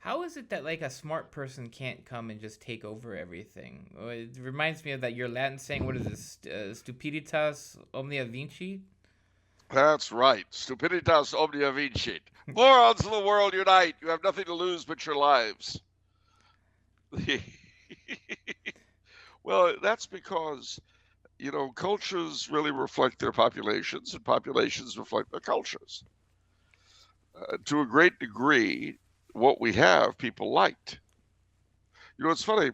How is it that like a smart person can't come and just take over everything? It reminds me of that your Latin saying. What is this? Stupiditas omnia vincit. That's right. Stupiditas omnia vincit. Morons of the world unite. You have nothing to lose but your lives. Well, that's because, cultures really reflect their populations, and populations reflect their cultures. To a great degree, what we have, people liked. It's funny.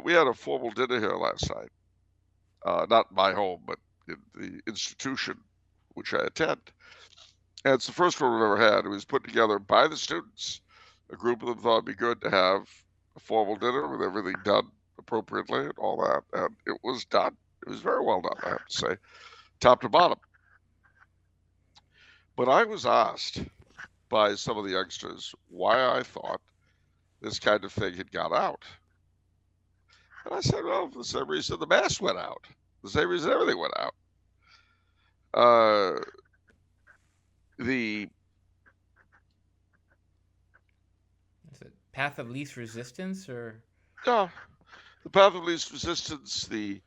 We had a formal dinner here last night, not in my home, but in the institution which I attend. And it's the first one we've ever had. It was put together by the students. A group of them thought it'd be good to have a formal dinner with everything done appropriately and all that. And it was done. It was very well done, I have to say, top to bottom. But I was asked by some of the youngsters why I thought this kind of thing had got out. And I said, well, for the same reason the mask went out, the same reason everything went out. Uh, the Is it path of least resistance or? uh, the path of least resistance, the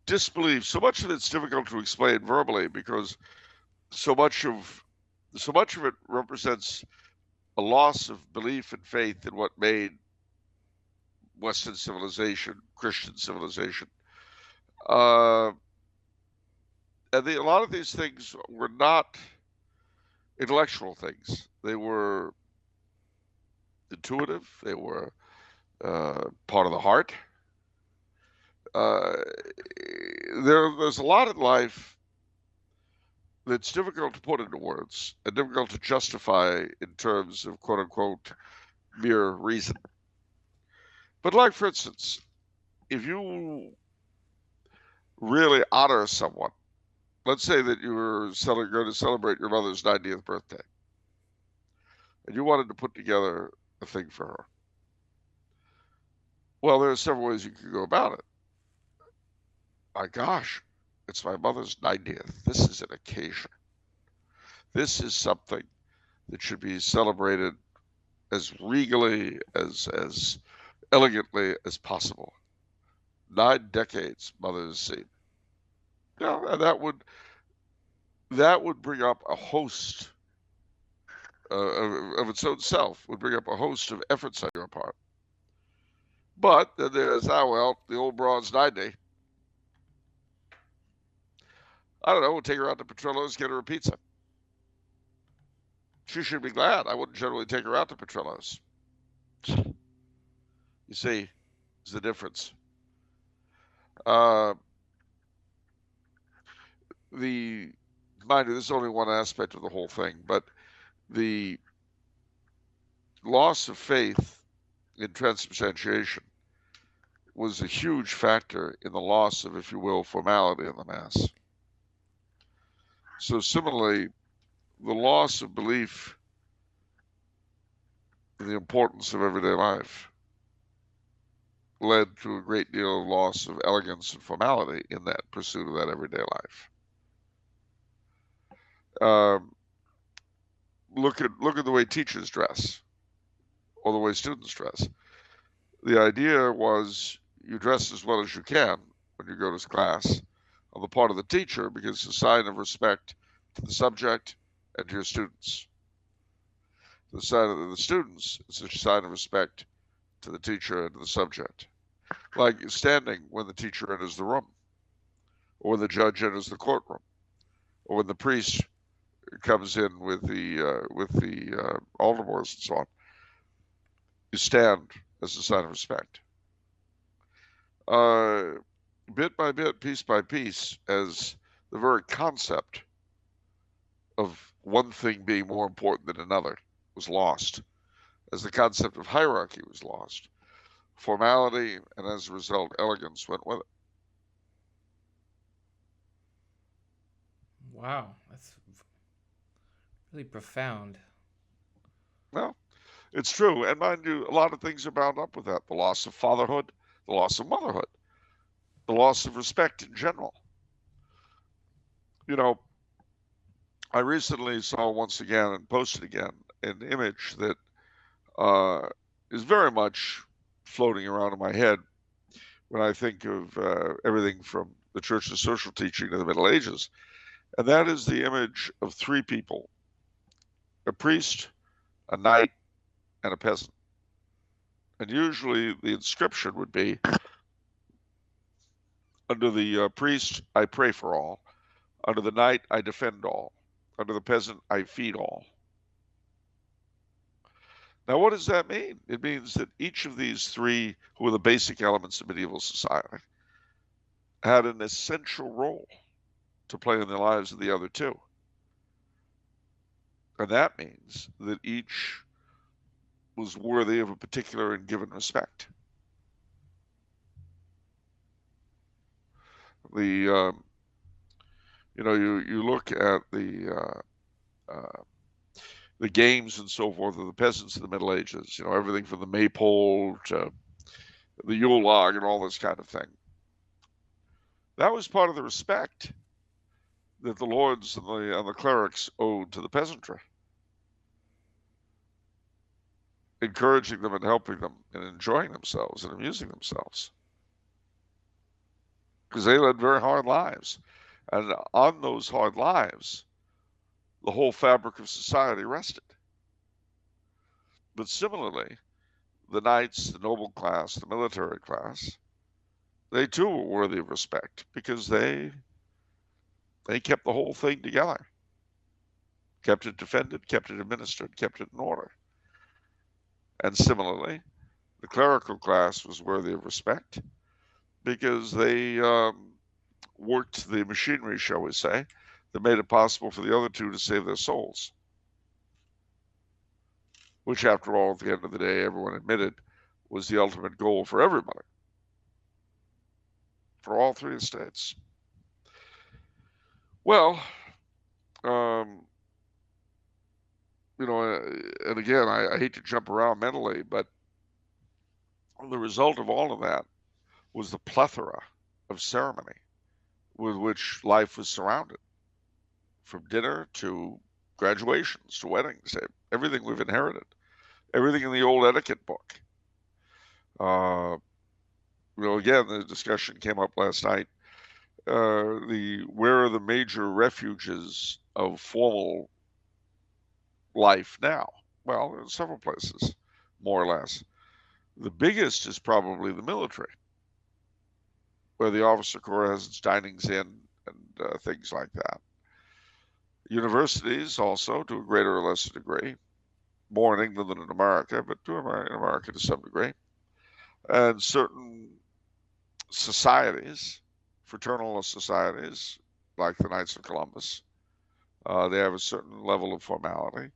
disbelief. So much of it's difficult to explain verbally because so much of so much of it represents a loss of belief and faith in what made Western civilization, Christian civilization. Uh, a lot of these things were not intellectual things. They were intuitive. They were part of the heart. Uh, there's a lot in life that's difficult to put into words and difficult to justify in terms of quote unquote mere reason. But like for instance, if you really honor someone, let's say that you were going to celebrate your mother's 90th birthday, and you wanted to put together a thing for her. Well, there are several ways you could go about it. My gosh, it's my mother's 90th. This is an occasion. This is something that should be celebrated as regally, as elegantly as possible. 9 decades, mother's seen. And that would bring up a host of its own self. Would bring up a host of efforts on your part. But then there's the old broad's 90. I don't know. We'll take her out to Petrillo's, get her a pizza. She should be glad. I wouldn't generally take her out to Petrillo's. You see, is the difference. Uh, the Mind you, this is only one aspect of the whole thing, but the loss of faith in transubstantiation was a huge factor in the loss of, if you will, formality in the Mass. So similarly, the loss of belief in the importance of everyday life led to a great deal of loss of elegance and formality in that pursuit of that everyday life. Um, look at the way teachers dress or the way students dress. The idea was you dress as well as you can when you go to class on the part of the teacher because it's a sign of respect to the subject and to your students. The side of the students, it's a sign of respect to the teacher and to the subject. Like standing when the teacher enters the room, or when the judge enters the courtroom, or when the priest comes in with the altar boys and so on. You stand as a sign of respect. Bit by bit, piece by piece, as the very concept of one thing being more important than another was lost, as the concept of hierarchy was lost, formality and as a result elegance went with it. Wow, that's really profound. Well, it's true, and mind you, a lot of things are bound up with that: the loss of fatherhood, the loss of motherhood, the loss of respect in general. You know, I recently saw once again and posted again an image that is very much floating around in my head when I think of everything from the Church's social teaching to the Middle Ages, and that is the image of three people: a priest, a knight, and a peasant. And usually the inscription would be, under the priest, I pray for all. Under the knight, I defend all. Under the peasant, I feed all. Now, what does that mean? It means that each of these three, who were the basic elements of medieval society, had an essential role to play in the lives of the other two. And that means that each was worthy of a particular and given respect. You look at the games and so forth of the peasants of the Middle Ages, everything from the maypole to the Yule log and all this kind of thing. That was part of the respect that the lords and the clerics owed to the peasantry, encouraging them and helping them and enjoying themselves and amusing themselves, because they led very hard lives. And on those hard lives, the whole fabric of society rested. But similarly, the knights, the noble class, the military class, they too were worthy of respect because they kept the whole thing together, kept it defended, kept it administered, kept it in order. And similarly, the clerical class was worthy of respect because they worked the machinery, shall we say, that made it possible for the other two to save their souls, which, after all, at the end of the day, everyone admitted was the ultimate goal for everybody, for all three estates. Well, and again, I hate to jump around mentally, but the result of all of that was the plethora of ceremony with which life was surrounded, from dinner to graduations to weddings, everything we've inherited, everything in the old etiquette book. Again, the discussion came up last night. Where are the major refuges of formal life now? Well, in several places, more or less. The biggest is probably the military, where the officer corps has its dinings in and things like that. Universities also, to a greater or lesser degree, more in England than in America, but in America to some degree. And certain societies, fraternal societies, like the Knights of Columbus, they have a certain level of formality.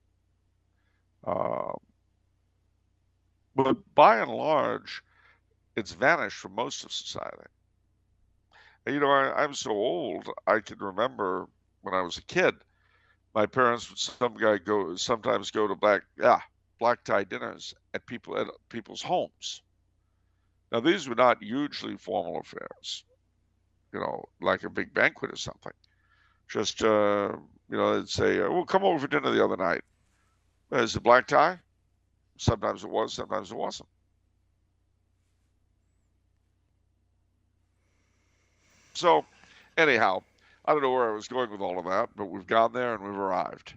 But by and large, it's vanished from most of society. And, I'm so old, I can remember when I was a kid, my parents would sometimes go to black tie dinners at people's homes. Now, these were not hugely formal affairs, like a big banquet or something. Just, they'd say, "Well, come over for dinner the other night." Is it black tie? Sometimes it was, sometimes it wasn't. So, anyhow, I don't know where I was going with all of that, but we've gone there and we've arrived.